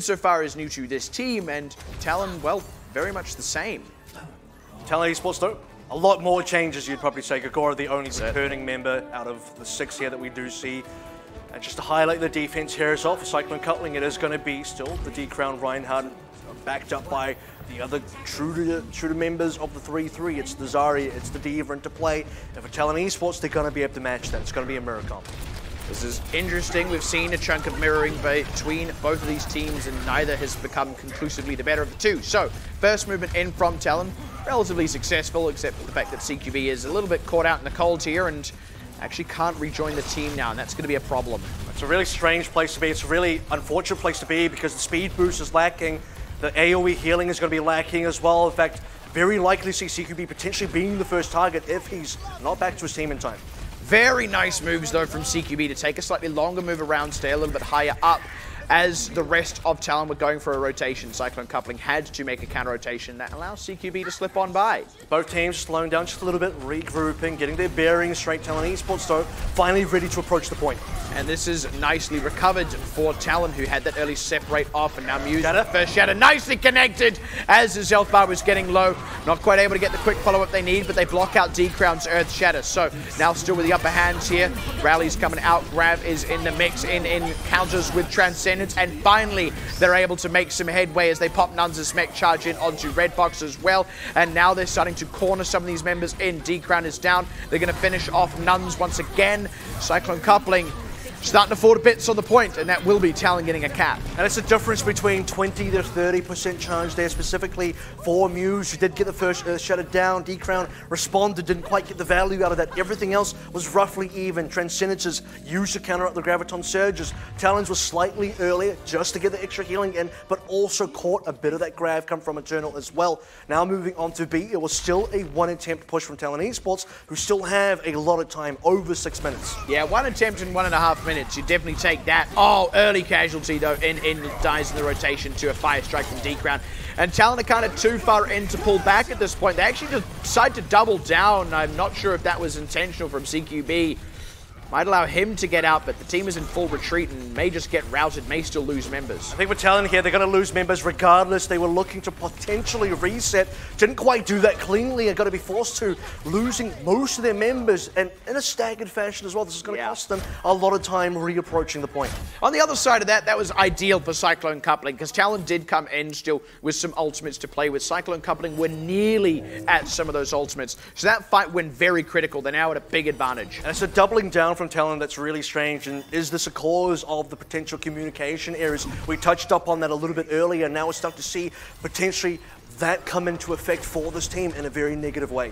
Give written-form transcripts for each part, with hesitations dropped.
so far is new to this team, and Talon, well, very much the same. Talon Esports, though, a lot more changes, you'd probably say. Gagora, the only returning member out of the 6 here that we do see. And just to highlight the defense here as well for Cyclone Coupling, it is going to be still the D-Crown Reinhardt, backed up by the other true members of the 3-3. It's the Zarya, it's the Diva into play. And for Talon Esports, they're going to be able to match that. It's going to be a mirror comp. This is interesting. We've seen a chunk of mirroring between both of these teams, and neither has become conclusively the better of the two. So, first movement in from Talon, relatively successful, except for the fact that CQB is a little bit caught out in the cold here and actually can't rejoin the team now, and that's going to be a problem. It's a really strange place to be. It's a really unfortunate place to be because the speed boost is lacking. The AoE healing is going to be lacking as well. In fact, very likely to see CQB potentially being the first target if he's not back to his team in time. Very nice moves, though, from CQB to take a slightly longer move around, stay a little bit higher up. As the rest of Talon were going for a rotation, Cyclone Coupling had to make a counter rotation that allows CQB to slip on by. Both teams slowing down just a little bit, regrouping, getting their bearings straight. Talon Esports, though, finally ready to approach the point. And this is nicely recovered for Talon, who had that early separate off, and now Muse with the first shatter, nicely connected as his health bar was getting low. Not quite able to get the quick follow-up they need, but they block out D-Crown's Earth Shatter. So now still with the upper hands here. Rally's coming out, Grav is in the mix, in counters with Transcendence, and finally they're able to make some headway as they pop Nuns' mech charge in onto Redbox as well. And now they're starting to corner some of these members in. D-Crown is down. They're going to finish off Nuns once again. Cyclone Coupling starting to fall to bits on the point, and that will be Talon getting a cap. And it's a difference between 20 to 30% charge there, specifically for Muse, who did get the first shutter down. D-Crown responded, didn't quite get the value out of that. Everything else was roughly even. Transcendences used to counter up the Graviton surges. Talons was slightly earlier just to get the extra healing in, but also caught a bit of that Grav come from Eternal as well. Now moving on to B, it was still a one attempt push from Talon Esports, who still have a lot of time, over 6 minutes. Yeah, one attempt in 1.5 minutes. You definitely take that. Oh, early casualty though, in dies in the rotation to a fire strike from D-Crown. And Talon are kind of too far in to pull back at this point. They actually decide to double down. I'm not sure if that was intentional from CQB. Might allow him to get out, but the team is in full retreat and may just get routed, may still lose members. I think with Talon here, they're going to lose members regardless. They were looking to potentially reset. Didn't quite do that cleanly and got to be forced to, losing most of their members, and in a staggered fashion as well. This is going to cost them a lot of time reapproaching the point. On the other side of that, that was ideal for Cyclone Coupling, because Talon did come in still with some ultimates to play with. Cyclone Coupling were nearly at some of those ultimates, so that fight went very critical. They're now at a big advantage. And it's a doubling down from Talon that's really strange. And is this a cause of the potential communication errors? We touched up on that a little bit earlier. Now we're starting to see potentially that come into effect for this team in a very negative way.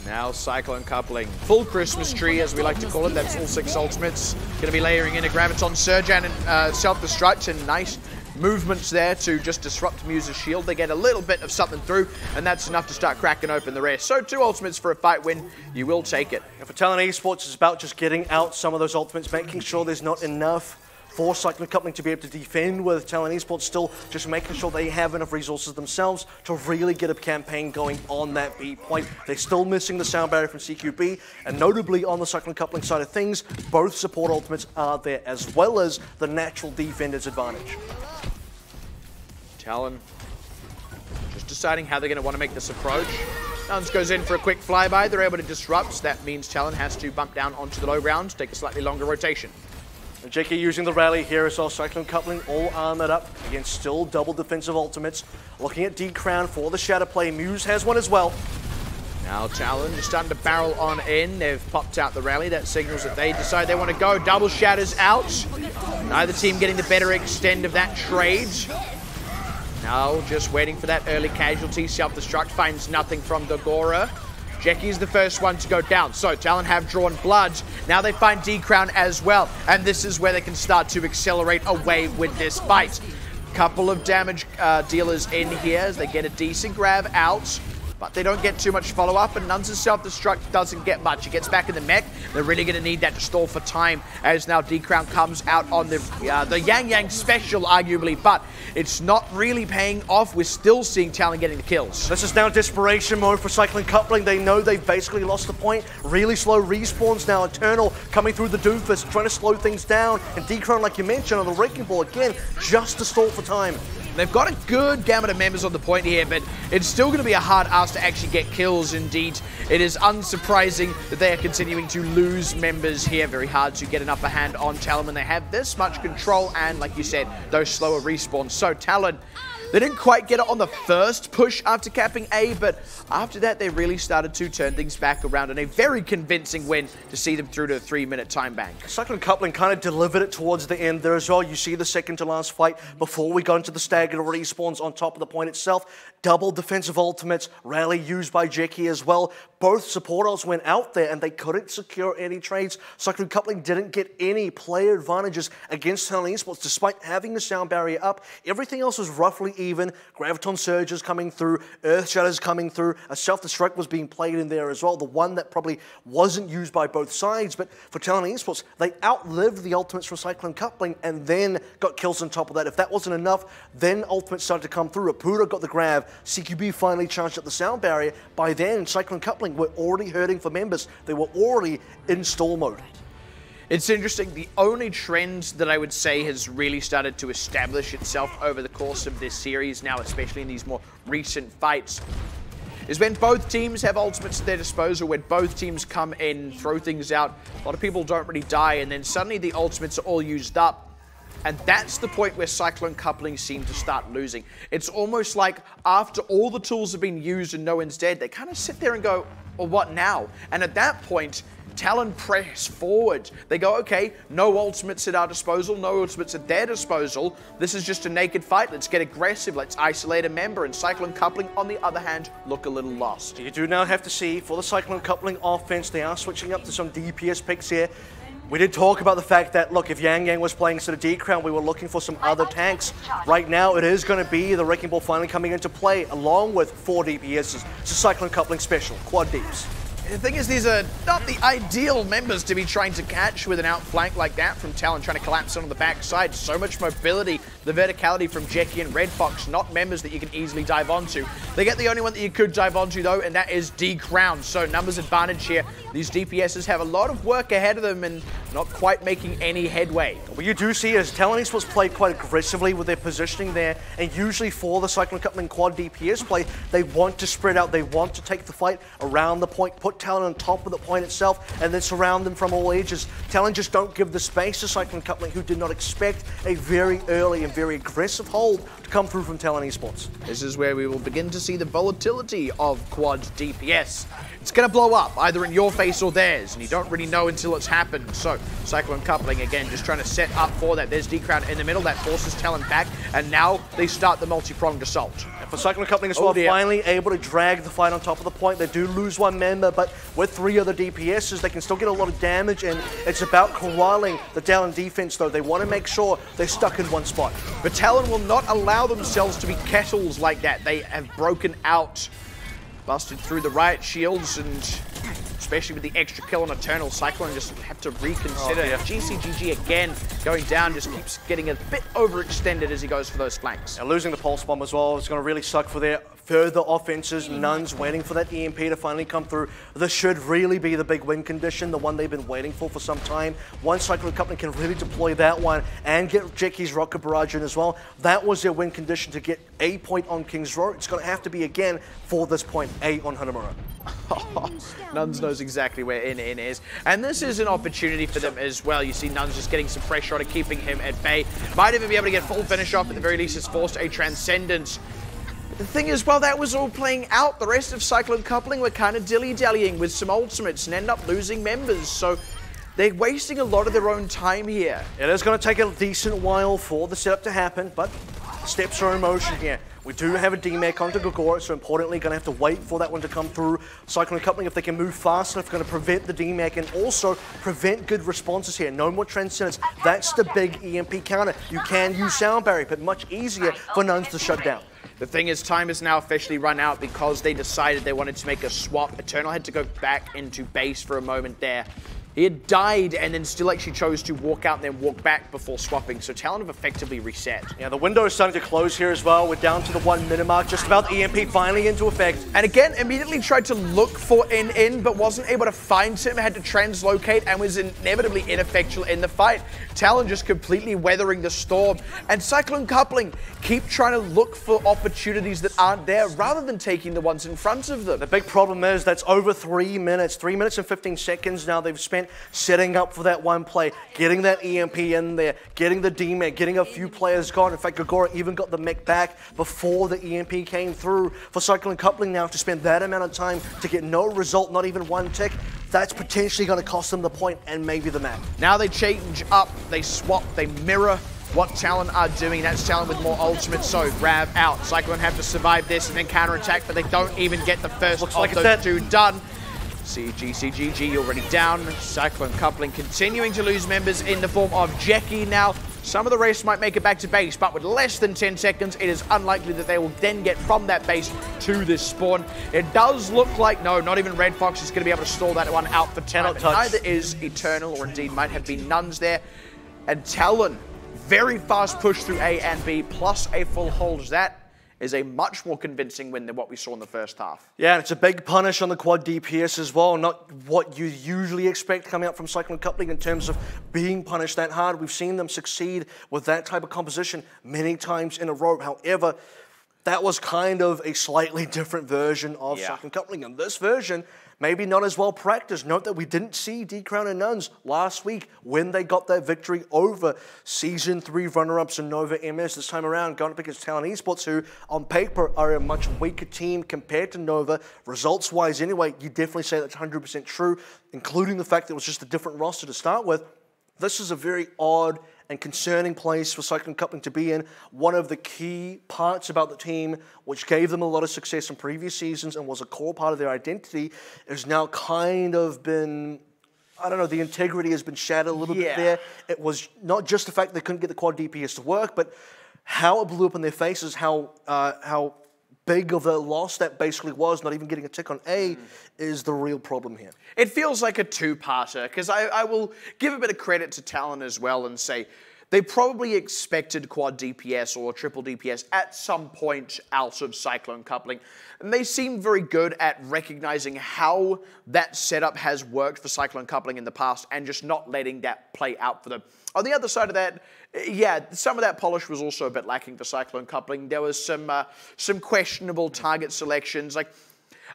Now Cyclone Coupling, full Christmas tree as we like to call it. That's all 6 ultimates. Going to be layering in a Graviton Surge and self-destruct, and nice movements there to just disrupt Muse's shield. They get a little bit of something through, and that's enough to start cracking open the rest. So 2 ultimates for a fight win. You will take it. And for Talon Esports, it's about just getting out some of those ultimates, making sure there's not enough for Cyclone Coupling to be able to defend, with Talon Esports still just making sure they have enough resources themselves to really get a campaign going on that B point. They're still missing the sound barrier from CQB, and notably on the Cyclone Coupling side of things, both support ultimates are there, as well as the natural defender's advantage. Talon just deciding how they're going to want to make this approach. Nuns goes in for a quick flyby. They're able to disrupt. That means Talon has to bump down onto the low ground, take a slightly longer rotation. And JK using the rally here as well. Cyclone Coupling all armored up against still double defensive ultimates. Looking at D-Crown for the shatter play. Muse has one as well. Now Talon just starting to barrel on in. They've popped out the rally. That signals that they decide they want to go. Double shatters out. Neither team getting the better extend of that trade. Now just waiting for that early casualty. Self-destruct finds nothing from Gagora. Jacky's the first one to go down. So Talon have drawn blood. Now they find D-Crown as well. And this is where they can start to accelerate away with this fight. Couple of damage dealers in here as they get a decent grab out. but they don't get too much follow-up, and Nuns' self-destruct doesn't get much. He gets back in the mech. They're really going to need that to stall for time, as now D-Crown comes out on the Yang Yang special, arguably, but it's not really paying off. We're still seeing Talon getting the kills. This is now desperation mode for Cyclone Coupling. They know they've basically lost the point. Really slow respawns now. Eternal coming through the doofus, trying to slow things down, and D-Crown, like you mentioned, on the Wrecking Ball again, just to stall for time. They've got a good gamut of members on the point here, but it's still going to be a hard ask to actually get kills. Indeed, it is unsurprising that they are continuing to lose members here. Very hard to get an upper hand on Talon when they have this much control and, like you said, those slower respawns. So Talon, they didn't quite get it on the first push after capping A, but after that, they really started to turn things back around in a very convincing win to see them through to a 3-minute time bank. Cyclone Coupling kind of delivered it towards the end there as well. You see the second to last fight before we go into the staggered respawns on top of the point itself. Double defensive ultimates, rarely used by Jackie as well. Both supporters went out there and they couldn't secure any trades. Cyclone Coupling didn't get any player advantages against Talon Esports despite having the sound barrier up. Everything else was roughly even. Graviton Surges coming through, Earth Shatters coming through, a self-destruct was being played in there as well, the one that probably wasn't used by both sides, but for Talon Esports, they outlived the ultimates from Cyclone Coupling and then got kills on top of that. If that wasn't enough, then ultimates started to come through. Apuda got the grab, CQB finally charged up the sound barrier. By then, Cyclone Coupling were already hurting for members. They were already in stall mode. It's interesting, the only trend that I would say has really started to establish itself over the course of this series now, especially in these more recent fights, is when both teams have ultimates at their disposal, when both teams come in, throw things out, a lot of people don't really die, and then suddenly the ultimates are all used up. And that's the point where Cyclone Coupling seem to start losing. It's almost like after all the tools have been used and no one's dead, they kind of sit there and go, well, what now? And at that point, Talon press forward. They go, okay, no ultimates at our disposal, no ultimates at their disposal. This is just a naked fight. Let's get aggressive. Let's isolate a member. And Cyclone Coupling, on the other hand, look a little lost. You do now have to see, for the Cyclone Coupling offense, they are switching up to some DPS picks here. We did talk about the fact that, look, if Yang Yang was playing instead of D-Crown, we were looking for some other tanks. Right now, it is going to be the Wrecking Ball finally coming into play, along with 4 DPSs. It's a Cyclone Coupling special, quad deeps. The thing is, these are not the ideal members to be trying to catch with an outflank like that from Talon, trying to collapse on the backside. So much mobility, the verticality from Jackie and Red Fox, not members that you can easily dive onto. They get the only one that you could dive onto, though, and that is D-Crown. So numbers advantage here. These DPSs have a lot of work ahead of them and not quite making any headway. What you do see is Talon Esports play quite aggressively with their positioning there, and usually for the Cyclone Coupling quad DPS play, they want to spread out, they want to take the fight around the point, put Talon on top of the point itself, and then surround them from all edges. Talon just don't give the space to Cyclone Coupling, who did not expect a very early and very aggressive hold to come through from Talon Esports. This is where we will begin to see the volatility of quad DPS. It's going to blow up, either in your face or theirs, and you don't really know until it's happened. So, Cyclone Coupling, again, just trying to set up for that. There's D-Crown in the middle, that forces Talon back, and now they start the multi-pronged assault. And for Cyclone Coupling as well, finally able to drag the fight on top of the point. They do lose one member, but with 3 other DPSs, they can still get a lot of damage, and it's about corralling the Talon defense, though. They want to make sure they're stuck in one spot. But Talon will not allow themselves to be kettles like that. They have broken out. Busted through the riot shields, and especially with the extra kill on Eternal, Cyclone just have to reconsider. GCGG again going down, just keeps getting a bit overextended as he goes for those flanks. Now losing the pulse bomb as well is going to really suck for their further offenses. Nuns waiting for that EMP to finally come through. This should really be the big win condition, the one they've been waiting for some time. Once Cyclone Coupling can really deploy that one and get Jackie's rocket barrage in as well, that was their win condition to get a point on King's Row. It's going to have to be again for this point, A on Hanamura. Nuns knows exactly where in is, and this is an opportunity for them as well. You see Nuns just getting some pressure on it, keeping him at bay. Might even be able to get full finish off, at the very least it's forced a Transcendence. The thing is, while that was all playing out, the rest of Cyclone Coupling were kind of dilly-dallying with some ultimates and end up losing members, so they're wasting a lot of their own time here. It is going to take a decent while for the setup to happen, but steps are in motion here. We do have a DMAC onto Gogor, so importantly, going to have to wait for that one to come through. Cyclone Coupling, if they can move fast enough, going to prevent the DMAC and also prevent good responses here. No more Transcendence. That's the big EMP counter. You can use Sound Barrier, but much easier for Nuns to shut down. The thing is, time is now officially run out because they decided they wanted to make a swap. Eternal had to go back into base for a moment there. He had died and then still actually chose to walk out and then walk back before swapping. So Talon have effectively reset. Yeah, the window is starting to close here as well. We're down to the 1 minute mark, just about the EMP finally into effect. And again, immediately tried to look for in, but wasn't able to find him, had to translocate and was inevitably ineffectual in the fight. Talon just completely weathering the storm. And Cyclone coupling keep trying to look for opportunities that aren't there rather than taking the ones in front of them. The big problem is that's over 3 minutes. 3 minutes and 15 seconds now they've spent setting up for that one play, getting that EMP in there, getting the D-Mech, getting a few players gone. In fact, Gagora even got the mech back before the EMP came through. For Cyclone coupling now to spend that amount of time to get no result, not even one tick, that's potentially going to cost them the point and maybe the map. Now they change up, they swap, they mirror what Talon are doing. That's Talon with more ultimate, so grab out. Cyclone have to survive this and then counterattack, but they don't even get the first of those two done. GCGG already down. Cyclone coupling continuing to lose members in the form of Jackie now. Some of the race might make it back to base, but with less than 10 seconds, it is unlikely that they will then get from that base to this spawn. It does look like, no, not even Red Fox is going to be able to stall that one out for Talon. Neither is Eternal, or indeed might have been Nuns there. And Talon, very fast push through A and B, plus a full hold. That is a much more convincing win than what we saw in the first half. Yeah, and it's a big punish on the quad DPS as well. Not what you usually expect coming out from Cyclone coupling in terms of being punished that hard. We've seen them succeed with that type of composition many times in a row. However, that was kind of a slightly different version of Cyclone coupling. And this version, maybe not as well practiced. Note that we didn't see D-Crown and Nuns last week when they got that victory over Season 3 runner-ups and Nova MS. This time around, going up against Talon Esports, who on paper are a much weaker team compared to Nova. Results-wise anyway, you definitely say that's 100% true, including the fact that it was just a different roster to start with. This is a very odd and concerning place for Cyclone coupling to be in. One of the key parts about the team, which gave them a lot of success in previous seasons and was a core part of their identity, is now kind of been, I don't know, the integrity has been shattered a little bit there. It was not just the fact they couldn't get the quad DPS to work, but how it blew up in their faces, how big of a loss that basically was. Not even getting a tick on A is the real problem here. It feels like a two-parter, because I will give a bit of credit to Talon as well and say they probably expected quad DPS or triple DPS at some point out of Cyclone coupling. And they seem very good at recognizing how that setup has worked for Cyclone coupling in the past and just not letting that play out for them. On the other side of that, yeah, some of that polish was also a bit lacking for Cyclone coupling. There was some questionable target selections. Like,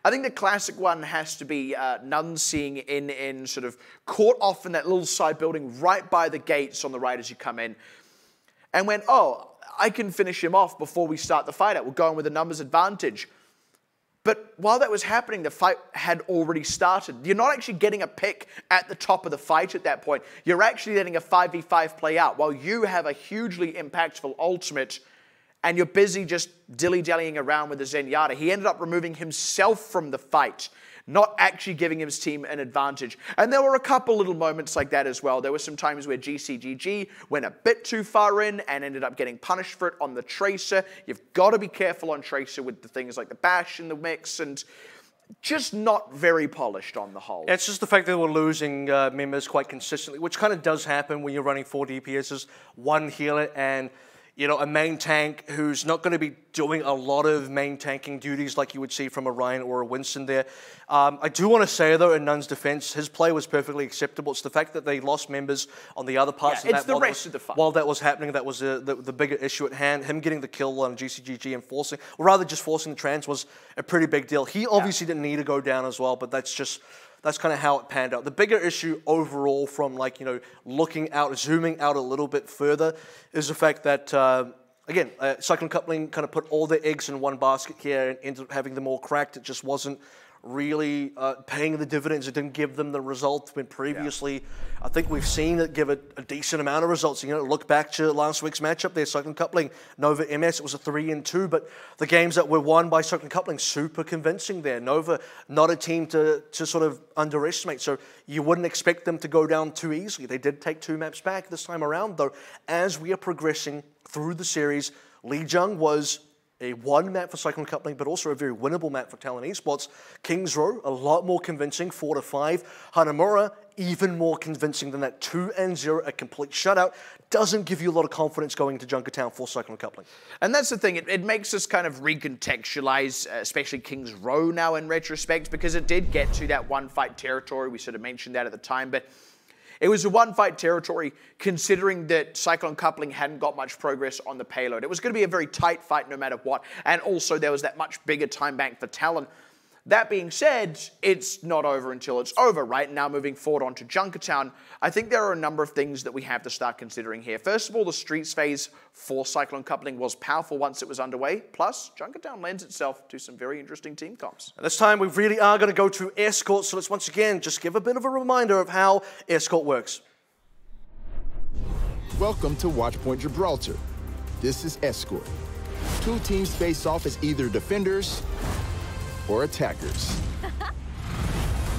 I think the classic one has to be Nuns seeing in sort of caught off in that little side building right by the gates on the right as you come in, and went, oh, I can finish him off before we start the fight out. We're going with a numbers advantage. But while that was happening, the fight had already started. You're not actually getting a pick at the top of the fight at that point. You're actually letting a 5v5 play out while you have a hugely impactful ultimate and you're busy just dilly-dallying around with the Zenyatta. He ended up removing himself from the fight, not actually giving his team an advantage. And there were a couple little moments like that as well. There were some times where GCGG went a bit too far in and ended up getting punished for it on the Tracer. You've got to be careful on Tracer with the things like the Bash in the mix, and just not very polished on the whole. It's just the fact that we're losing members quite consistently, which kind of does happen when you're running 4 DPSs, 1 healer, and you know, a main tank who's not going to be doing a lot of main tanking duties like you would see from a Ryan or a Winston there. I do want to say, though, in Nun's defense, his play was perfectly acceptable. It's the fact that they lost members on the other parts of that. It's the rest of the fight. While that was happening, that was the bigger issue at hand. Him getting the kill on GCGG and forcing, or rather just forcing the trans, was a pretty big deal. He obviously didn't need to go down as well, but that's kind of how it panned out. The bigger issue overall from, like, you know, looking out, zooming out a little bit further, is the fact that, again, Cyclone coupling kind of put all their eggs in one basket here and ended up having them all cracked. It just wasn't really paying the dividends. It didn't give them the result when previously, I think we've seen it give it a decent amount of results. You know, look back to last week's matchup there, Cyclone coupling, Nova MS, it was a 3-2, but the games that were won by Cyclone coupling, super convincing there. Nova, not a team to sort of underestimate, so you wouldn't expect them to go down too easily. They did take 2 maps back this time around, though. As we are progressing through the series, Lee Jung was a one map for Cyclone Coupling, but also a very winnable map for Talon Esports. Kings Row, a lot more convincing, 4-5. Hanamura, even more convincing than that, 2-0, a complete shutout. Doesn't give you a lot of confidence going into Junkertown for Cyclone Coupling. And that's the thing, it makes us kind of recontextualize, especially Kings Row now in retrospect, because it did get to that one-fight territory. We sort of mentioned that at the time, but it was a one-fight territory considering that Cyclone Coupling hadn't got much progress on the payload. It was going to be a very tight fight no matter what, and also there was that much bigger time bank for Talon. That being said, it's not over until it's over, right? Now moving forward onto Junkertown, I think there are a number of things that we have to start considering here. First of all, the Streets phase for Cyclone Coupling was powerful once it was underway. Plus, Junkertown lends itself to some very interesting team comps. And this time we really are going to go to Escort, so let's once again just give a bit of a reminder of how Escort works. Welcome to Watchpoint Gibraltar. This is Escort. Two teams face off as either defenders or attackers.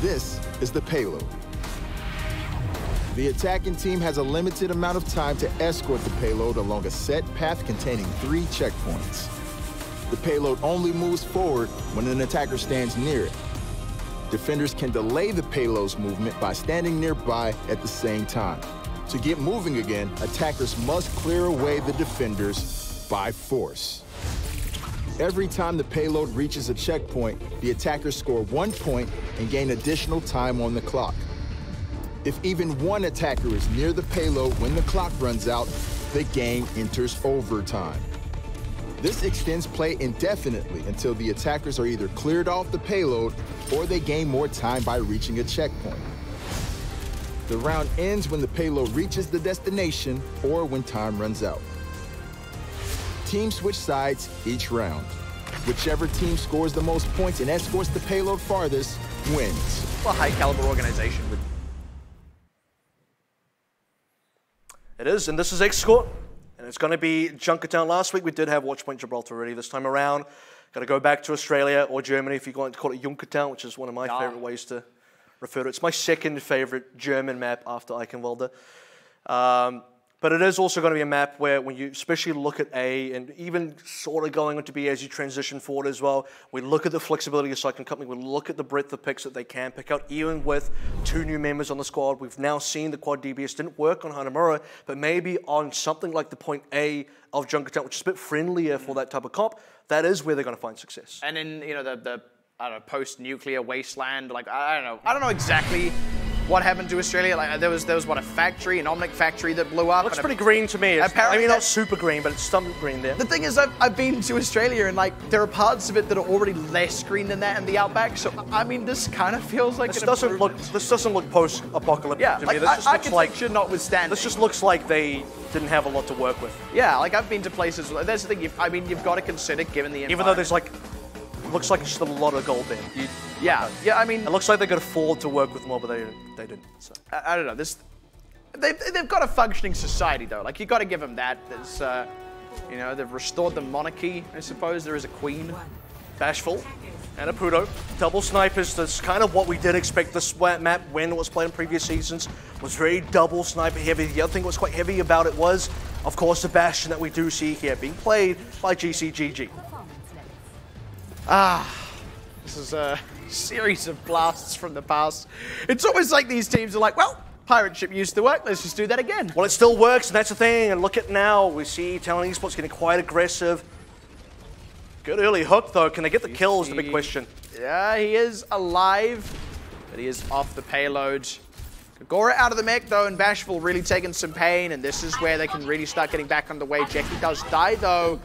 This is the payload. The attacking team has a limited amount of time to escort the payload along a set path containing 3 checkpoints. The payload only moves forward when an attacker stands near it. Defenders can delay the payload's movement by standing nearby at the same time. To get moving again, attackers must clear away the defenders by force. Every time the payload reaches a checkpoint, the attackers score 1 point and gain additional time on the clock. If even one attacker is near the payload when the clock runs out, the game enters overtime. This extends play indefinitely until the attackers are either cleared off the payload or they gain more time by reaching a checkpoint. The round ends when the payload reaches the destination or when time runs out. Teams switch sides each round. Whichever team scores the most points and escorts the payload farthest wins. Well, high caliber organization. It is, and this is Escort, and it's going to be Junkertown. Last week we did have Watchpoint Gibraltar already. This time around, got to go back to Australia or Germany if you want to call it Junkertown, which is one of my favorite ways to refer to it. It's my second favorite German map after Eichenwalde. But it is also going to be a map where when you especially look at A and even sort of going into B as you transition forward as well, we look at the flexibility of Cyclone Company, we look at the breadth of picks that they can pick out, even with 2 new members on the squad. We've now seen the quad DBS didn't work on Hanamura, but maybe on something like the point A of Junkertown, which is a bit friendlier for that type of comp, that is where they're going to find success. And in, you know, the I don't know, post-nuclear wasteland, like, I don't know exactly what happened to Australia. Like, there was what, a factory, an Omnic factory that blew up. It looks pretty green to me. I mean, not super green, but it's some green there. The thing is, I've been to Australia, and like, there are parts of it that are already less green than that in the outback. So I mean, this kind of feels like this doesn't look post-apocalyptic. Yeah, to like, me. This just looks like, notwithstanding. This just looks like they didn't have a lot to work with. Yeah, like I've been to places. That's the thing. You've got to consider, given the environment. Even though there's like, looks like just a lot of gold there. Yeah, I mean, it looks like they could afford to work with more, but they didn't. So. I don't know. They've got a functioning society though. Like, you got to give them that. There's, you know, they've restored the monarchy. I suppose there is a queen. Bashful and a Pudo. Double snipers. That's kind of what we did expect this map when it was played in previous seasons. Was very double sniper heavy. The other thing that was quite heavy about it was, of course, the Bastion that we do see here being played by GCGG. This is a series of blasts from the past. It's almost like these teams are like, well, pirate ship used to work, let's just do that again. Well, it still works, and that's the thing. And look at now, we see Talon Esports getting quite aggressive. Good early hook, though. Can they get the kill is the big question. Yeah, he is alive, but he is off the payload. Gora out of the mech, though, and Bashful really taking some pain, and this is where they can really start getting back on the way. Jackie does die, though.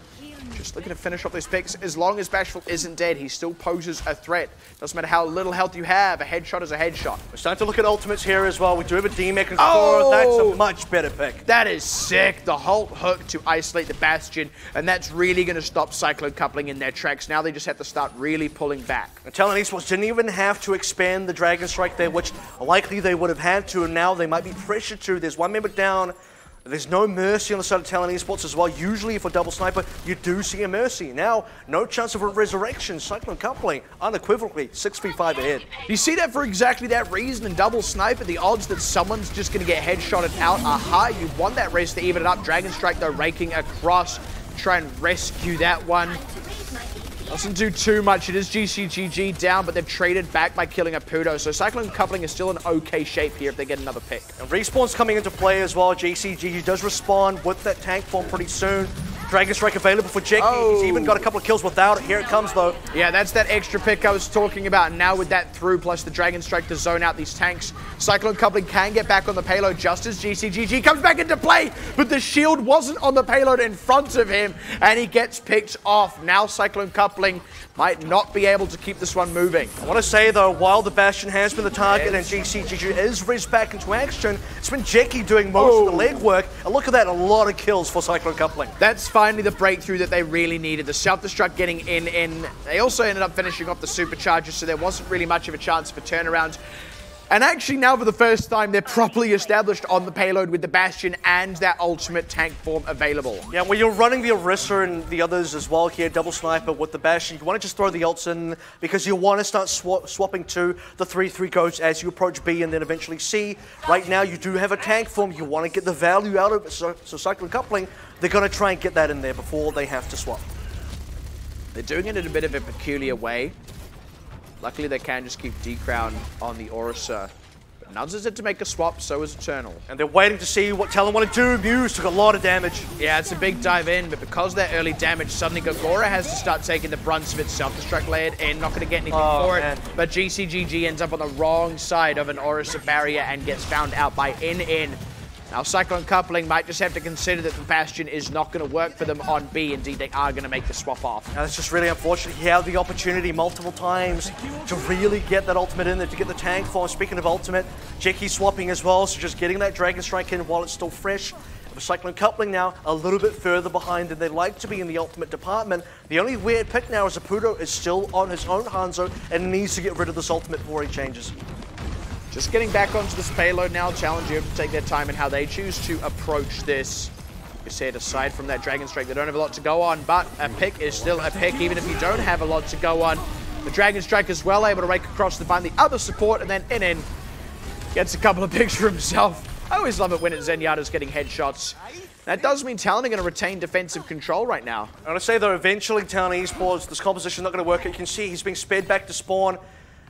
Just looking to finish off those picks. As long as Bashful isn't dead, he still poses a threat. Doesn't matter how little health you have, a headshot is a headshot. We're starting to look at ultimates here as well. We do have a D-Mech and Cora. That's a much better pick. That is sick. The Halt hook to isolate the Bastion, and that's really going to stop Cyclone Coupling in their tracks. Now they just have to start really pulling back. And Talon Esports didn't even have to expand the Dragon Strike there, which likely they would have had to, and now they might be pressured to. There's one member down. There's no mercy on the side of Talon Esports as well. Usually for double sniper, you do see a mercy. Now, no chance of a resurrection. Cyclone Coupling, unequivocally, 6v5 ahead. You see that for exactly that reason in double sniper. The odds that someone's just going to get headshotted out are high. You want that race to even it up. Dragon Strike, though, raking across. try and rescue that one. Doesn't do too much. It is GCGG down, but they've traded back by killing a Pudo. So Cyclone coupling is still in okay shape here if they get another pick. And respawn's coming into play as well. GCGG does respond with that tank form pretty soon. Dragon Strike available for Jeki. Oh. He's even got a couple of kills without it. Here it comes, though. Yeah, that's that extra pick I was talking about. And now with that through, plus the Dragon Strike to zone out these tanks, Cyclone coupling can get back on the payload just as GCGG comes back into play. But the shield wasn't on the payload in front of him, and he gets picked off. Now Cyclone coupling might not be able to keep this one moving. I want to say, though, while the Bastion has been the target and GCGG is raised back into action, it's been Jeki doing most of the legwork. And look at that, a lot of kills for Cyclone coupling. That's finally the breakthrough that they really needed. The self-destruct getting in. They also ended up finishing off the supercharger, so there wasn't really much of a chance for turnaround. And actually now for the first time, they're properly established on the payload with the Bastion and that ultimate tank form available. Yeah, when you're running the Orisa and the others as well here, double sniper with the Bastion, you want to just throw the ults in because you want to start swapping to the 3-3 coach as you approach B and then eventually C. Right now, you do have a tank form. You want to get the value out of it. So Cyclone coupling, they're going to try and get that in there before they have to swap. They're doing it in a bit of a peculiar way. Luckily, they can just keep D-Crown on the Orisa. But Nuns is it to make a swap, so is Eternal. And they're waiting to see what Talon want to do. Muse took a lot of damage. Yeah, it's a big dive in, but because of that early damage, suddenly Gogora has to start taking the brunt of it. Self-destruct layered in, not going to get anything for it. But GCGG ends up on the wrong side of an Orisa barrier and gets found out by In. Now, Cyclone coupling might just have to consider that the Bastion is not going to work for them on B. Indeed, they are going to make the swap off. Now, that's just really unfortunate. He had the opportunity multiple times to really get that ultimate in there, to get the tank form. Speaking of ultimate, Jeki swapping as well, so just getting that Dragon Strike in while it's still fresh. With Cyclone coupling now a little bit further behind than they'd like to be in the ultimate department. The only weird pick now is Apudo is still on his own Hanzo and needs to get rid of this ultimate before he changes. Just getting back onto this payload now. Challenger to take their time in how they choose to approach this. You said aside from that Dragon Strike, they don't have a lot to go on, but a pick is still a pick, even if you don't have a lot to go on. The Dragon Strike is well able to rake across to find the other support, and then In gets a couple of picks for himself. I always love it when Zenyatta's getting headshots. That does mean Talon are going to retain defensive control right now. I want to say, though, eventually Talon Esports, this composition is not going to work. You can see he's being sped back to spawn.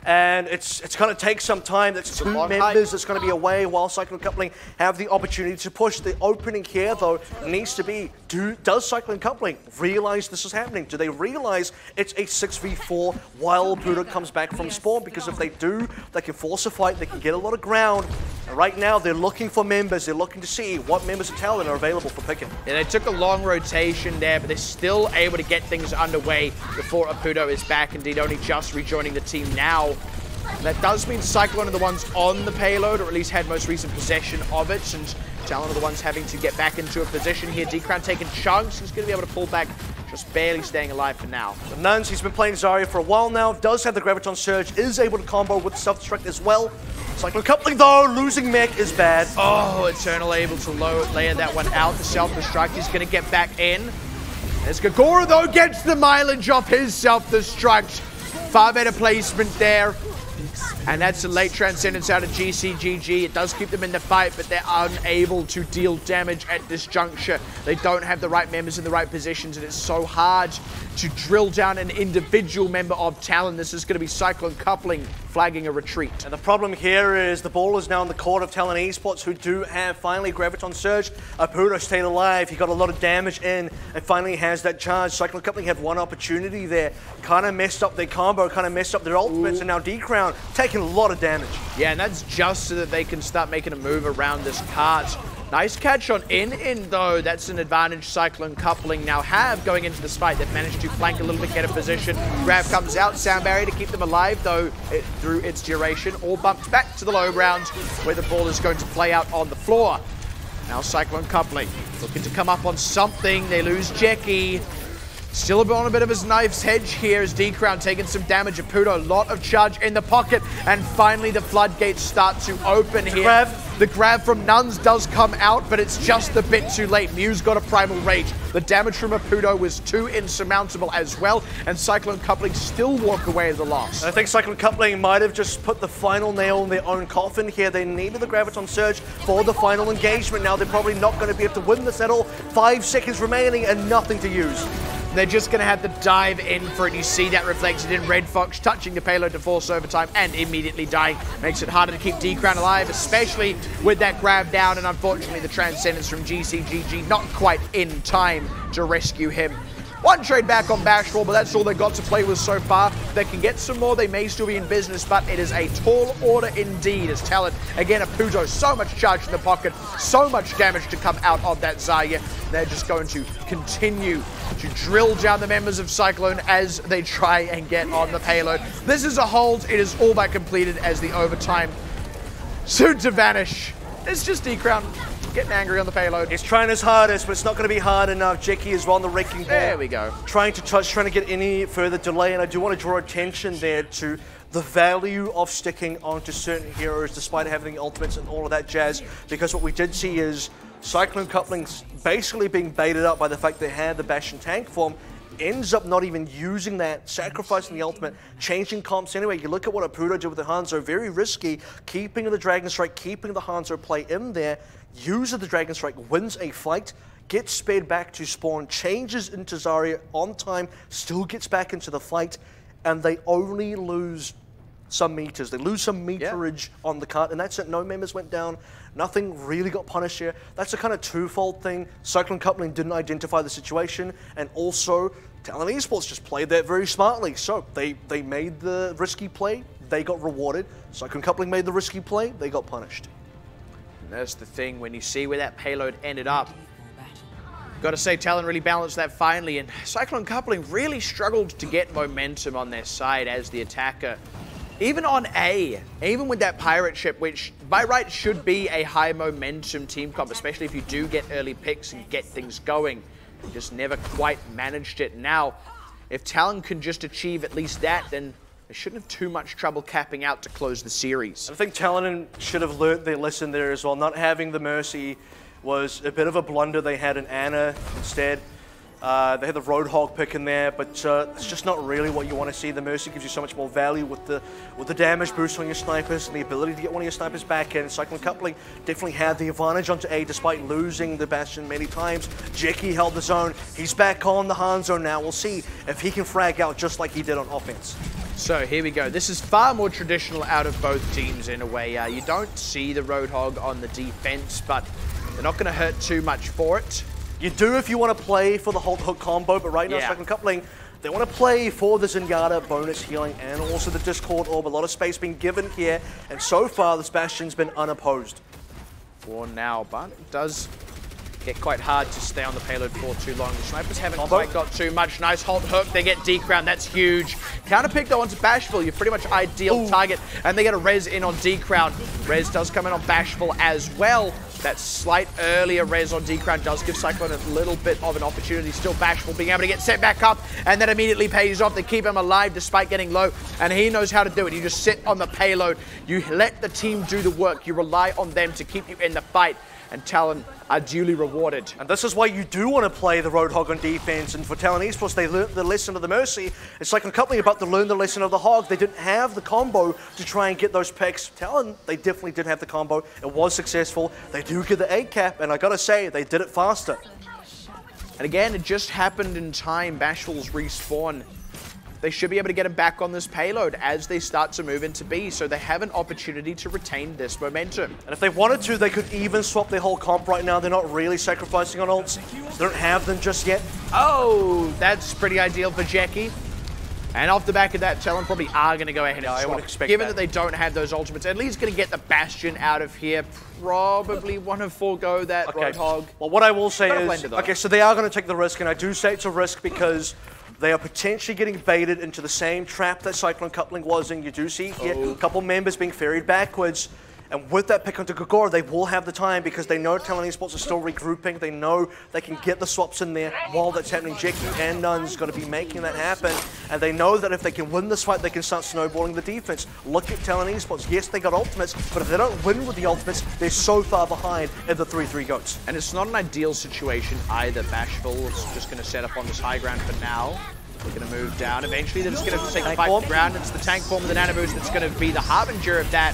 And it's going to take some time. That's two members that's going to be away while Cyclone coupling have the opportunity to push. The opening here, though, needs to be, does Cyclone coupling realize this is happening? Do they realize it's a 6v4 while Buddha comes back from spawn? Because if they do, they can force a fight, they can get a lot of ground. And right now, they're looking for members. They're looking to see what members of Talon are available for picking. Yeah, they took a long rotation there, but they're still able to get things underway before Apudo is back. Indeed, only just rejoining the team now. That does mean Cyclone are the ones on the payload, or at least had most recent possession of it, and Talon are the ones having to get back into a position here. D-Crown taking chunks. He's going to be able to pull back, just barely staying alive for now. The Nuns, he's been playing Zarya for a while now, does have the Graviton Surge, is able to combo with self-destruct as well. Cyclone coupling, though, losing mech is bad. Oh, Eternal able to layer that one out. The self-destruct, he's going to get back in. As Gogora, though, gets the mileage off his self-destruct. Far better placement there. And that's a late transcendence out of GCGG. It does keep them in the fight, but they're unable to deal damage at this juncture. They don't have the right members in the right positions, and it's so hard to drill down an individual member of Talon. This is going to be Cyclone coupling, flagging a retreat. And the problem here is the ball is now in the court of Talon Esports, who do have finally Graviton Surge. Apudo stayed alive. He got a lot of damage in and finally has that charge. Cyclone coupling have one opportunity there. Kind of messed up their combo, kind of messed up their ultimates, and now D-Crown taking a lot of damage. Yeah, and that's just so that they can start making a move around this cart. Nice catch on In though. That's an advantage Cyclone coupling now have going into this fight. They've managed to flank a little bit, get a position. Grab comes out, sound barrier to keep them alive, though through its duration. All bumped back to the low ground where the ball is going to play out on the floor. Now Cyclone coupling looking to come up on something. They lose Jeki. Still on a bit of his knife's hedge here as D-Crown taking some damage. Apudo, a lot of charge in the pocket. And finally the floodgates start to open here. Grab. The grab from Nuns does come out, but it's just a bit too late. Mew's got a Primal Rage. The damage from Apudo was too insurmountable as well, and Cyclone Coupling still walk away with the loss. I think Cyclone Coupling might have just put the final nail in their own coffin here. They needed the Graviton Surge for the final engagement. Now they're probably not going to be able to win this at all. 5 seconds remaining and nothing to use. They're just going to have to dive in for it. You see that reflected in Red Fox touching the payload to force overtime and immediately dying. Makes it harder to keep D-Crown alive, especially with that grab down, and unfortunately the Transcendence from GCGG not quite in time to rescue him. One trade back on Bashful, but that's all they got to play with so far. They can get some more, they may still be in business, but it is a tall order indeed as Talon, again, Apudo, so much charge in the pocket, so much damage to come out of that Zarya. They're just going to continue to drill down the members of Cyclone as they try and get on the payload. This is a hold, it is all but completed as the overtime soon to vanish. It's just D-Crown getting angry on the payload. He's trying his hardest, but it's not going to be hard enough. Jackie is on the wrecking ball. There we go. Trying to get any further delay, and I do want to draw attention there to the value of sticking onto certain heroes despite having the ultimates and all of that jazz, because what we did see is Cyclone Coupling's basically being baited up by the fact they had the Bastion tank form, ends up not even using that, sacrificing the ultimate, changing comps anyway. You look at what Apudo did with the Hanzo, very risky, keeping the Dragon Strike, keeping the Hanzo play in there, uses the Dragon Strike, wins a fight, gets sped back to spawn, changes into Zarya on time, still gets back into the fight, and they only lose some meters. They lose some meterage on the cart, and that's it. No members went down. Nothing really got punished here. That's a kind of twofold thing. Cyclone Coupling didn't identify the situation, and also Talon Esports just played that very smartly. So they made the risky play, they got rewarded. Cyclone Coupling made the risky play, they got punished. And that's the thing, when you see where that payload ended up, got to say Talon really balanced that finally, and Cyclone Coupling really struggled to get momentum on their side as the attacker. Even on A, even with that pirate ship, which by right should be a high momentum team comp, especially if you do get early picks and get things going, just never quite managed it. Now, if Talon can just achieve at least that, then they shouldn't have too much trouble capping out to close the series. I think Talon should have learnt their lesson there as well. Not having the Mercy was a bit of a blunder. They had an Ana instead. They had the Roadhog pick in there, but it's just not really what you want to see. The Mercy gives you so much more value with the damage boost on your snipers and the ability to get one of your snipers back in. Cyclone Coupling definitely had the advantage onto A despite losing the Bastion many times. Jackie held the zone. He's back on the Hanzo now. We'll see if he can frag out just like he did on offense. So here we go. This is far more traditional out of both teams in a way. You don't see the Roadhog on the defense, but they're not going to hurt too much for it. You do if you want to play for the Hold Hook combo, but right now, Cyclone Coupling, they want to play for the Zenyatta bonus healing and also the Discord Orb. A lot of space being given here, and so far this Bastion's been unopposed. For now, but it does get quite hard to stay on the payload for too long. The snipers haven't quite got too much. Nice Hold Hook, they get D-Crown, that's huge. Counter pick though onto Bashful, you're pretty much ideal target, and they get a res in on D-Crown. Res does come in on Bashful as well. That slight earlier res on D-Crown does give Cyclone a little bit of an opportunity. Still Bashful being able to get set back up, and that immediately pays off. They keep him alive despite getting low, and he knows how to do it. You just sit on the payload. You let the team do the work. You rely on them to keep you in the fight, and Talon are duly rewarded. And this is why you do want to play the Roadhog on defense, and for Talon Esports, they learned the lesson of the Mercy. It's like a Coupling about to learn the lesson of the Hog. They didn't have the combo to try and get those picks. Talon, they definitely did have the combo. It was successful. They do get the 8 cap, and I gotta say, they did it faster. And again, it just happened in time. Bashful's respawn. They should be able to get him back on this payload as they start to move into B, so they have an opportunity to retain this momentum. And if they wanted to, they could even swap their whole comp right now. They're not really sacrificing on ults. They don't have them just yet. Oh, that's pretty ideal for Jackie. And off the back of that, Talon probably are going to go ahead and swap. I would expect Given that they don't have those ultimates, at least going to get the Bastion out of here. Probably want to forego that Roadhog. Well, what I will say is, okay, so they are going to take the risk, and I do say it's a risk because they are potentially getting baited into the same trap that Cyclone Coupling was in. You do see here a couple members being ferried backwards. And with that pick onto Gogora, they will have the time because they know Talon Esports are still regrouping. They know they can get the swaps in there while that's happening. Jackie and Nun's going to be making that happen. And they know that if they can win this fight, they can start snowballing the defense. Look at Talon Esports. Yes, they got ultimates, but if they don't win with the ultimates, they're so far behind in the 3-3 goats. And it's not an ideal situation either. Bashful is just going to set up on this high ground for now. They're going to move down. Eventually, they're just going to take the fight to the ground. It's the tank form of the Nano Boost that's going to be the harbinger of that.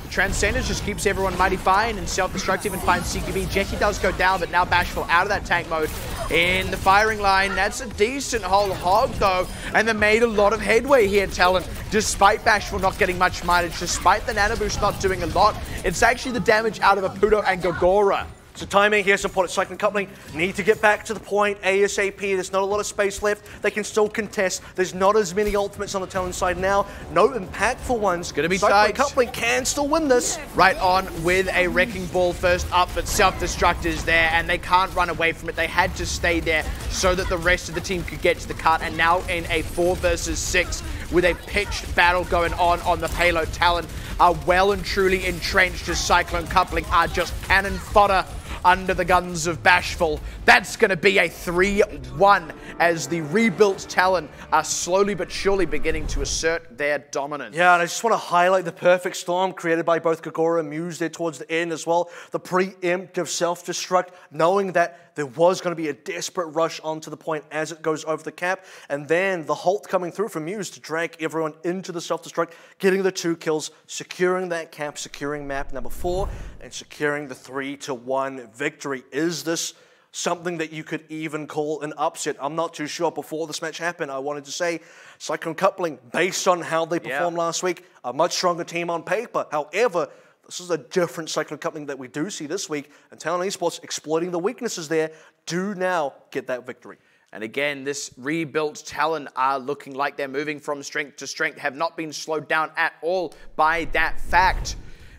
The Transcenders just keeps everyone mighty fine and self-destructive and finds CQB. Jackie does go down, but now Bashful out of that tank mode in the firing line. That's a decent whole hog, though, and they made a lot of headway here, Talon. Despite Bashful not getting much mileage, despite the Nano Boost not doing a lot, it's actually the damage out of Aputo and Gogora. So timing here is important. Cyclone Coupling need to get back to the point ASAP. There's not a lot of space left. They can still contest. There's not as many ultimates on the Talon side now. No impactful ones. Gonna be Cyclone tight. Coupling can still win this. Right on with a Wrecking Ball first up, but Self-Destruct is there, and they can't run away from it. They had to stay there so that the rest of the team could get to the cut, and now in a 4 versus 6 with a pitched battle going on the payload. Talon are well and truly entrenched as Cyclone Coupling are just cannon fodder under the guns of Bashful. That's going to be a 3-1 as the rebuilt Talon are slowly but surely beginning to assert their dominance. Yeah, and I just want to highlight the perfect storm created by both Gogora and Muse there towards the end as well. The preemptive self-destruct, knowing that there was going to be a desperate rush onto the point as it goes over the cap, and then the halt coming through from Muse to drag everyone into the self-destruct, getting the 2 kills, securing that cap, securing map number 4, and securing the 3-1 victory. Is this something that you could even call an upset? I'm not too sure. Before this match happened, I wanted to say Cyclone Coupling, based on how they performed last week, a much stronger team on paper. However, this is a different Cyclone Coupling that we do see this week, and Talon Esports, exploiting the weaknesses there, do now get that victory. And again, this rebuilt Talon are looking like they're moving from strength to strength, have not been slowed down at all by that fact.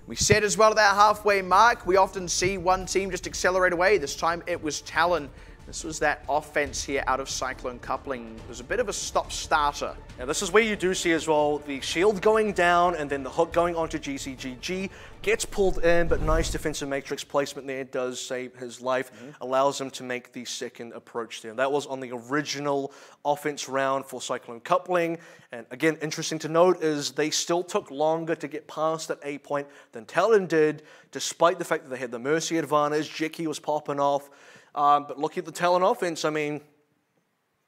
We said as well at that halfway mark, we often see one team just accelerate away. This time it was Talon. This was that offense here out of Cyclone Coupling. It was a bit of a stop-starter. Now this is where you do see as well the shield going down and then the hook going onto GCGG. Gets pulled in, but nice defensive matrix placement there. Does save his life. Allows him to make the second approach there. That was on the original offense round for Cyclone Coupling. And again, interesting to note is they still took longer to get past that A point than Talon did, despite the fact that they had the Mercy advantage. Jackie was popping off. But looking at the Talon offense, I mean,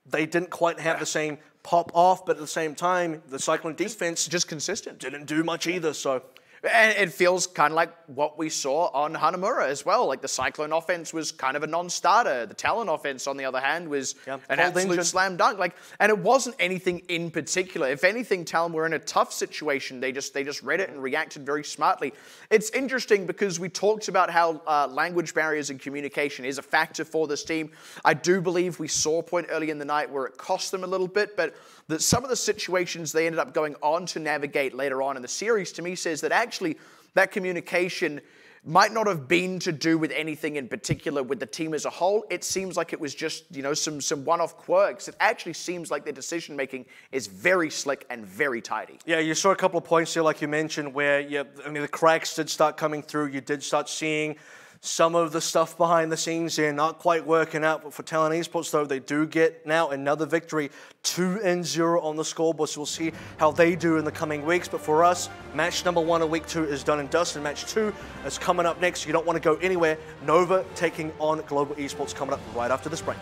they didn't quite have the same pop off, but at the same time, the Cyclone defense just consistent. Didn't do much either, so. And it feels kind of like what we saw on Hanamura as well. Like the Cyclone offense was kind of a non-starter. The Talon offense, on the other hand, was an absolute slam dunk. Like, and it wasn't anything in particular. If anything, Talon were in a tough situation. They just read it and reacted very smartly. It's interesting because we talked about how language barriers and communication is a factor for this team. I do believe we saw a point early in the night where it cost them a little bit, but that some of the situations they ended up going on to navigate later on in the series, to me, says that actually that communication might not have been to do with anything in particular with the team as a whole. It seems like it was just, you know, some one-off quirks. It actually seems like their decision-making is very slick and very tidy. Yeah, you saw a couple of points here, like you mentioned, where the cracks did start coming through. You did start seeing some of the stuff behind the scenes here not quite working out, but for Talon Esports, though, they do get now another victory, 2-0 on the scoreboard, so we'll see how they do in the coming weeks. But for us, match number 1 of week 2 is done and dusted. Match 2 is coming up next. You don't want to go anywhere. Nova taking on Global Esports coming up right after this break.